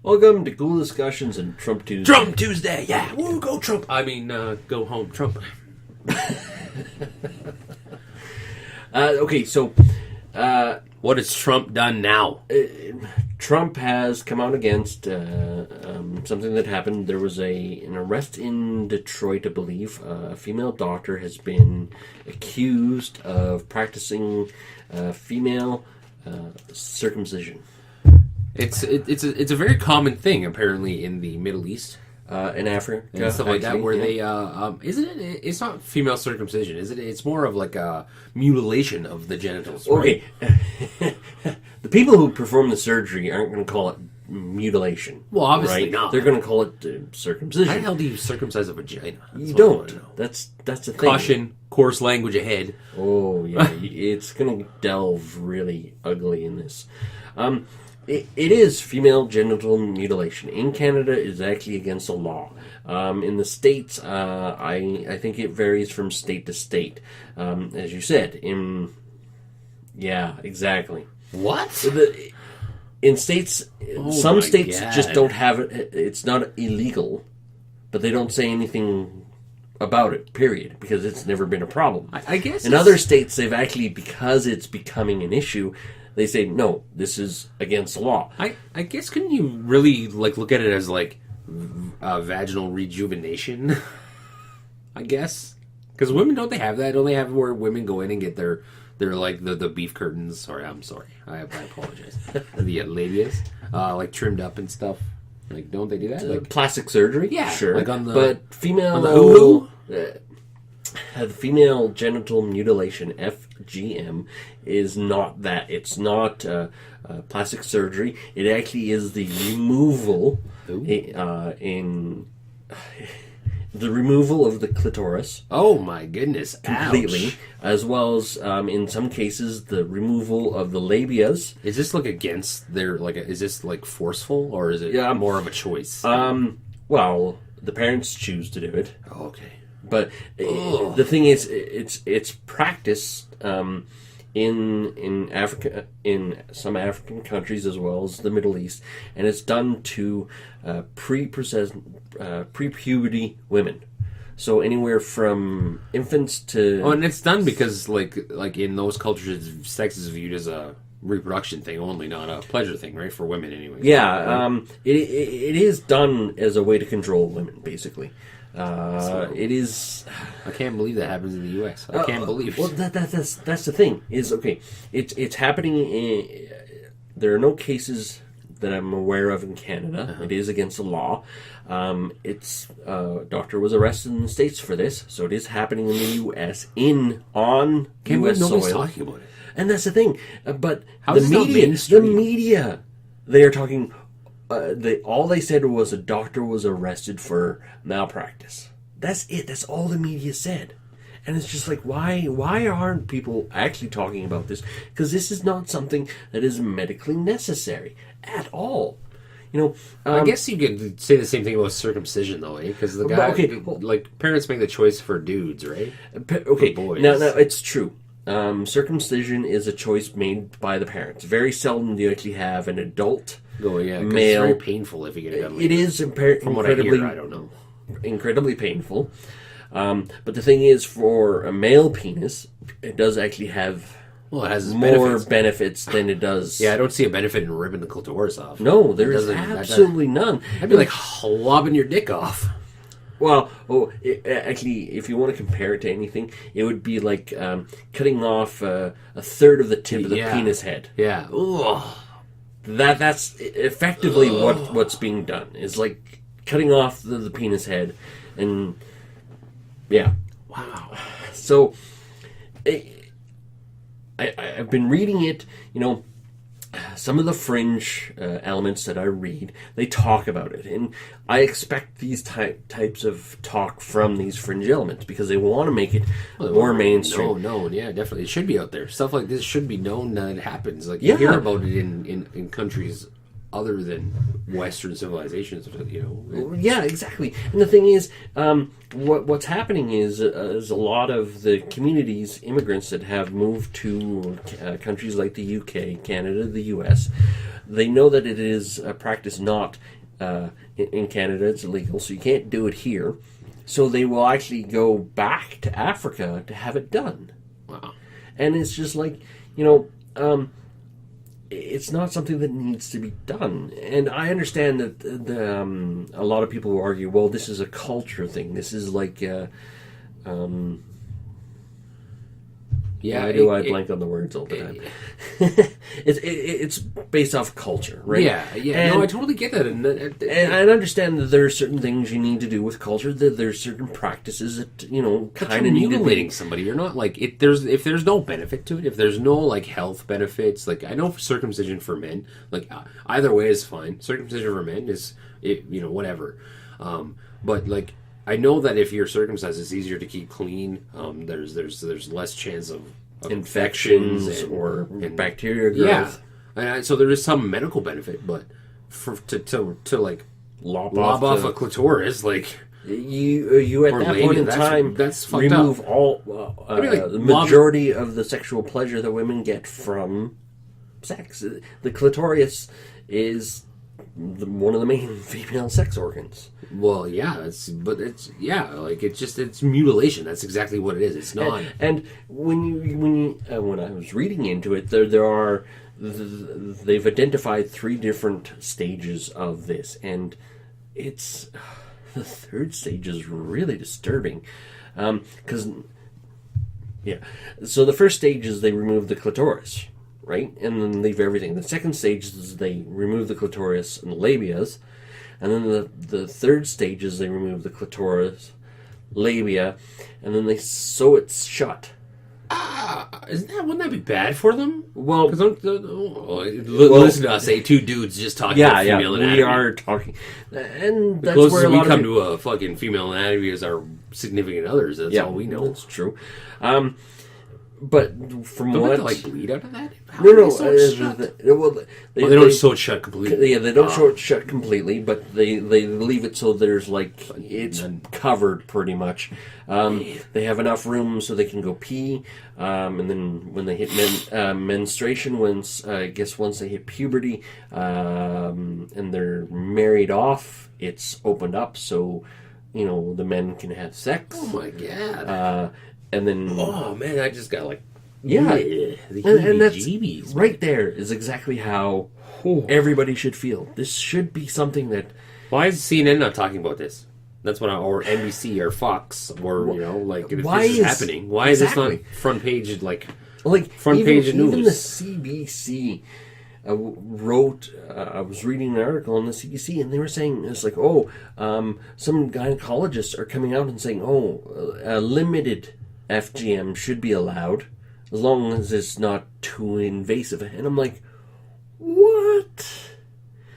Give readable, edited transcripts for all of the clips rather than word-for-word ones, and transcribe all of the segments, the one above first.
Welcome to Coull Discussions and Trump Tuesday. Trump Tuesday, yeah. Woo, go Trump. I mean, go home, Trump. Okay, so... what has Trump done now? Trump has come out against something that happened. There was an arrest in Detroit, I believe. A female doctor has been accused of practicing female circumcision. It's a very common thing, apparently, in the Middle East. In Africa, and stuff like that, where they isn't it? It's not female circumcision, is it? It's more of like a mutilation of the genitals. Right? Okay, the people who perform the surgery aren't going to call it mutilation. Well, obviously right? not. They're going to call it circumcision. How the hell do you circumcise a vagina? You don't. That's the thing. Caution, coarse language ahead. Oh yeah, it's going to delve really ugly in this. It is female genital mutilation. In Canada, it's actually against the law. In the States, I think it varies from state to state. As you said, yeah, exactly. What? In states, some states just don't have it. It's not illegal, but they don't say anything about it, period, because it's never been a problem. I guess in other states, they've actually, because it's becoming an issue, they say, no, this is against the law. I guess, couldn't you really look at it as vaginal rejuvenation? I guess. Because women, don't they have that? Don't they have where women go in and get their the beef curtains? Sorry, I'm sorry. I apologize. The labias, trimmed up and stuff. Don't they do that? Plastic surgery? Yeah. Sure. But female... On the Hulu? The female genital mutilation, FGM, is not that. It's not plastic surgery. It actually is the removal the removal of the clitoris. Oh my goodness! Completely, ouch. As well as in some cases the removal of the labias. Is this against their is this forceful, or is it more of a choice? Well, the parents choose to do it. Oh, okay. But the thing is, it's practiced in Africa, in some African countries as well as the Middle East, and it's done to pre-puberty women. So anywhere from infants to... Oh, and it's done because like in those cultures, sex is viewed as a reproduction thing only, not a pleasure thing, right? For women, anyway. Yeah, it is done as a way to control women, basically. It is. I can't believe that happens in the U.S. I can't believe. Well, that's the thing. Is okay. It's happening. There are no cases that I'm aware of in Canada. Uh-huh. It is against the law. Doctor was arrested in the States for this, so it is happening in the U.S. on U.S. soil. Nobody's talking about it, and that's the thing. But how the media, they are talking. All they said was a doctor was arrested for malpractice. That's it. That's all the media said. And it's just why aren't people actually talking about this? Because this is not something that is medically necessary at all. I guess you could say the same thing about circumcision, though, eh? Because the guy, parents make the choice for dudes, right? Okay, for boys. Now it's true. Circumcision is a choice made by the parents. Very seldom do you actually have an adult male. It's very painful if you get it done. It is from what I hear, I don't know. Incredibly painful. But the thing is, for a male penis, it does actually have it has more benefits than it does. Yeah, I don't see a benefit in ripping the clitoris off. No, there's absolutely none. That'd be like lobbing your dick off. Well, actually, if you want to compare it to anything, it would be like cutting off a third of the tip of the penis head. Yeah. Ugh. That's effectively what's being done. Is like cutting off the penis head, and yeah. Wow. So, I've been reading it. Some of the fringe elements that I read, they talk about it, and I expect these types of talk from these fringe elements because they want to make it more mainstream. No, yeah, definitely, it should be out there. Stuff like this should be known that it happens. You hear about it in countries other than Western civilizations, Yeah, exactly. And the thing is, what's happening is a lot of the communities, immigrants that have moved to countries like the UK, Canada, the US, they know that it is a practice not in Canada. It's illegal, so you can't do it here. So they will actually go back to Africa to have it done. Wow. And it's just like, it's not something that needs to be done. And I understand that a lot of people will argue, well, this is a culture thing. This is like, why do I blank on the words all the time? It's based off culture, right? Yeah. And, no, I totally get that. And I understand that there are certain things you need to do with culture. That there's certain practices that kind of need to mutilating somebody. You're not like if there's no benefit to it. If there's no like health benefits, like I know for circumcision for men, like either way is fine. Circumcision for men is whatever. But like I know that if you're circumcised, it's easier to keep clean. There's less chance of infections or bacteria growth. Yeah, and so there is some medical benefit, but to like lob off a clitoris, like you at that point in time that's remove up. all the majority of the sexual pleasure that women get from sex. The clitoris is one of the main female sex organs. Well, yeah, it's mutilation. That's exactly what it is. It's not. And when I was reading into it, they've identified 3 different stages of this, and it's the third stage is really disturbing, because so the first stage is they remove the clitoris, right, and then leave everything. The second stage is they remove the clitoris and the labias. And then the third stage is they remove the clitoris, labia, and then they sew it shut. Wouldn't that be bad for them? Well, listen to us, 2 dudes just talking about female anatomy. We are talking, and that's closest where we come to a fucking female anatomy is our significant others. That's all we know. That's true. But from don't what they like bleed out of that? They don't sew it shut completely. Yeah, they don't sew it shut completely, but they leave it so there's like it's covered pretty much. They have enough room so they can go pee, and then when they hit menstruation, once they hit puberty, and they're married off, it's opened up so the men can have sex. Oh my god. And then, oh man, I just got like and that's right there is exactly how everybody should feel. This should be something that. Why is CNN not talking about this? That's what or NBC or Fox or if this is happening. Why is this not front page like front page of news? Even the CBC wrote. I was reading an article on the CBC, and they were saying it's like, some gynecologists are coming out and saying, limited FGM should be allowed as long as it's not too invasive. And I'm like, what?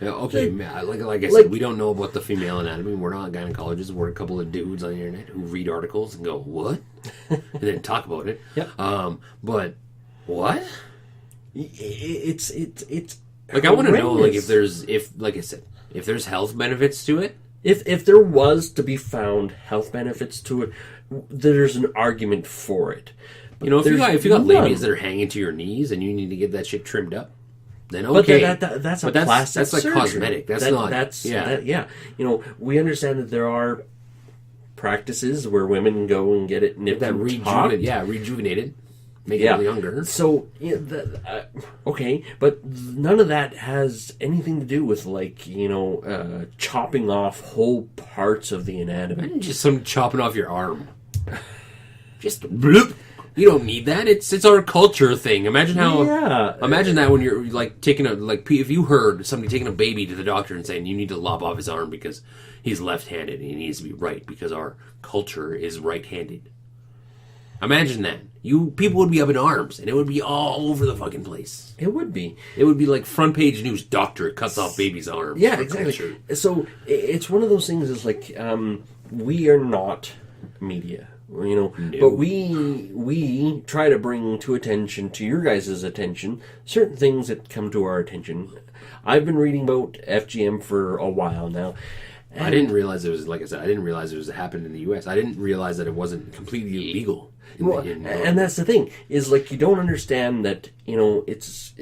Yeah, okay, like I said, we don't know about the female anatomy. We're not gynecologists. We're a couple of dudes on the internet who read articles and go, what? And then talk about it. Yeah. But what? It's like I want to know if there's health benefits to it. If there was to be found health benefits to it, there's an argument for it. But if you got labias that are hanging to your knees and you need to get that shit trimmed up, then okay. But that's plastic like surgery. Cosmetic. That's not. We understand that there are practices where women go and get it nipped and rejuvenated. Make it younger. So, okay, but none of that has anything to do with, chopping off whole parts of the anatomy. Just some chopping off your arm. Just bloop. You don't need that. It's our culture thing. Imagine how. Yeah. Imagine that when you're taking if you heard somebody taking a baby to the doctor and saying you need to lop off his arm because he's left-handed and he needs to be right because our culture is right-handed. Imagine that. People would be up in arms, and it would be all over the fucking place. It would be. It would be like front page news. Doctor cuts off baby's arm. Yeah, exactly. Culture. So it's one of those things. Is we are not media, No. but we try to bring to your guys' attention certain things that come to our attention. I've been reading about FGM for a while now. I didn't realize it was, like I said, I didn't realize it was happening in the U.S. I didn't realize that it wasn't completely illegal. Well, and that's the thing, is like, you don't understand that, it's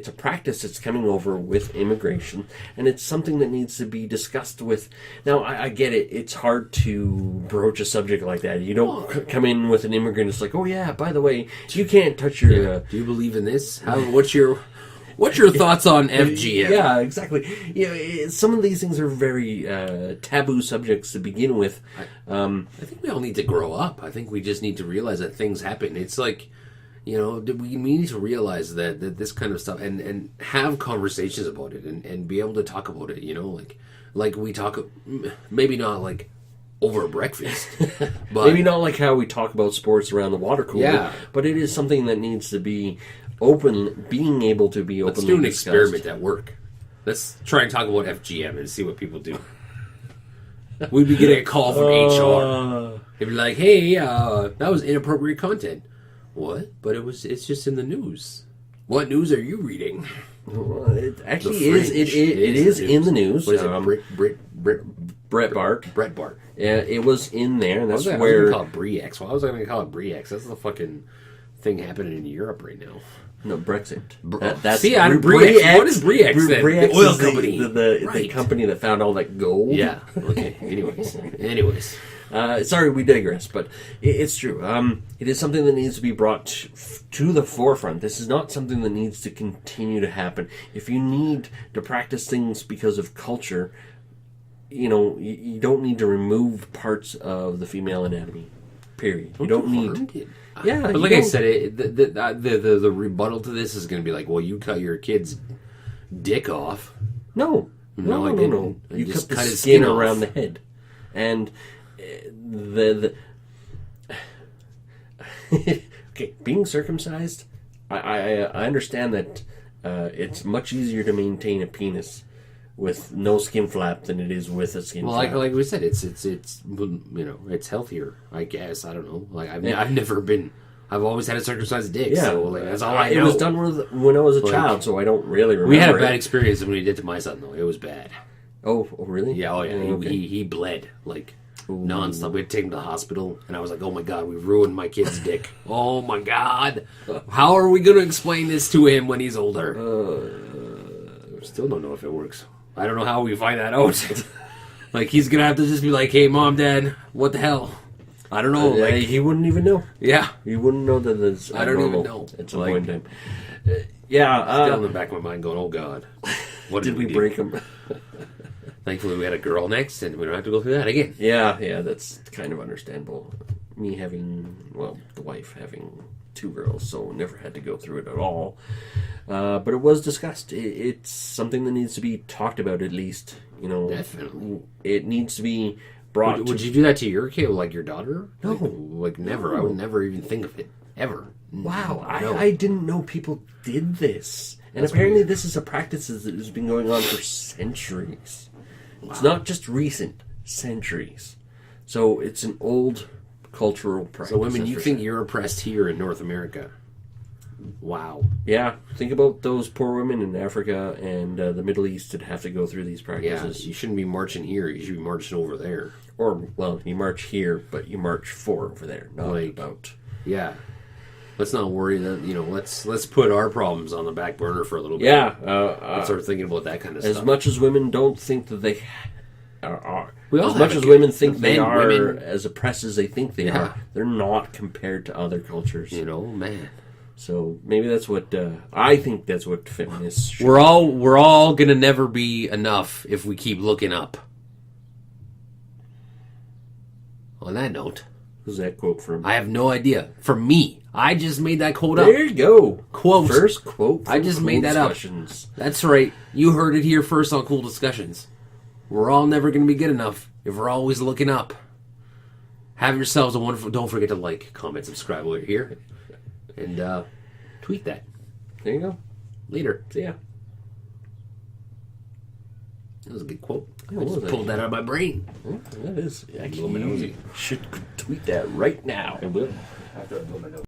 a practice that's coming over with immigration, and it's something that needs to be discussed with. Now, I get it. It's hard to broach a subject like that. You don't come in with an immigrant. It's like, oh yeah, by the way, you can't touch your. Do you believe in this? What's your thoughts on FGM? Yeah, exactly. Some of these things are very taboo subjects to begin with. I think we all need to grow up. I think we just need to realize that things happen. It's like, we need to realize that this kind of stuff, and have conversations about it, and be able to talk about it. Like we talk, maybe not like over breakfast, but maybe not like how we talk about sports around the water cooler. Yeah. But it is something that needs to be being able to be openly Let's do an discussed. experiment at work. Let's try and talk about FGM and see what people do. We'd be getting a call from HR. They'd be like, "Hey, that was inappropriate content." What? But it's just in the news. What news are you reading? Well, it actually is. It is in the news. What is it? Brett Bart. Brett Bart. Yeah, it was in there, and that's I was where. going to call it Bre-X. Why was I going to call it Bre-X? That's the fucking thing happening in Europe right now. No, Brexit. That's Bre-X. What is Bre-X then? Bre-X the oil is company. The company that found all that gold. Yeah. Okay. Anyways. Sorry, we digress, but it's true. It is something that needs to be brought to the forefront. This is not something that needs to continue to happen. If you need to practice things because of culture, you don't need to remove parts of the female anatomy. Period. You don't need. Yeah, but like I said, the rebuttal to this is going to be like, well, you cut your kid's dick off. No. You just cut the his skin off. around the head, and the okay, being circumcised. I understand that it's much easier to maintain a penis with no skin flap than it is with a skin flap. Like we said, it's it's healthier. I guess I don't know. Like I've never been. I've always had a circumcised dick. Yeah, so that's all I know. It was done when I was a child, so I don't really remember. We had a bad experience when he did to my son, though. It was bad. Oh really? Yeah. Oh yeah. Okay. He bled like nonstop. We had to take him to the hospital, and I was like, "Oh my god, we ruined my kid's dick. Oh my god, how are we going to explain this to him when he's older?" Still don't know if it works. I don't know how we find that out. Like, he's going to have to just be like, "Hey, Mom, Dad, what the hell?" I don't know. Like, he wouldn't even know. Yeah. He wouldn't know that it's I don't even know. At some point in time. Yeah. Still in the back of my mind going, "Oh, God. What did we break him?" Thankfully, we had a girl next, and we don't have to go through that again. Yeah, that's kind of understandable. Me having, the wife having 2 girls, so never had to go through it at all. But it was discussed. It's something that needs to be talked about, at least. Definitely. It needs to be brought. Would you do that to your kid, like your daughter? No, like never. No. I would never even think of it ever. Wow, No. I didn't know people did this, and That's apparently weird. this is a practice that has been going on for centuries. Wow. It's not just recent, centuries. So it's an old cultural practice. So, women, that's you for think sure. you're oppressed here in North America? Wow. Yeah, think about those poor women in Africa and the Middle East that have to go through these Yeah, practices. you shouldn't be marching here. You should be marching over there. Or, you march here, but you march for over there, not about. Yeah. Let's not worry that, let's put our problems on the back burner for a little bit. Yeah. Let's start thinking about that kind of stuff. As much as women don't think that they are. We all As have much a as good- women think they men, are women. as oppressed as they think they Yeah. are, they're not compared to other cultures. Man. So maybe that's what I think. That's what feminists should. We're all gonna never be enough if we keep looking up. On that note, Who's that quote from? I have no idea. From me, I just made that quote up. There you go. Quote. First quote. I just made that up. Discussions. That's right. You heard it here first on Cool Discussions. We're all never going to be good enough if we're always looking up. Have yourselves a wonderful... Don't forget to like, comment, subscribe while you're here. And tweet that. There you go. Later. See ya. That was a good quote. Yeah, I just was pulled that out of my brain. That is. Blow my nosy. Should tweet that right now. I will. After I blow my nose.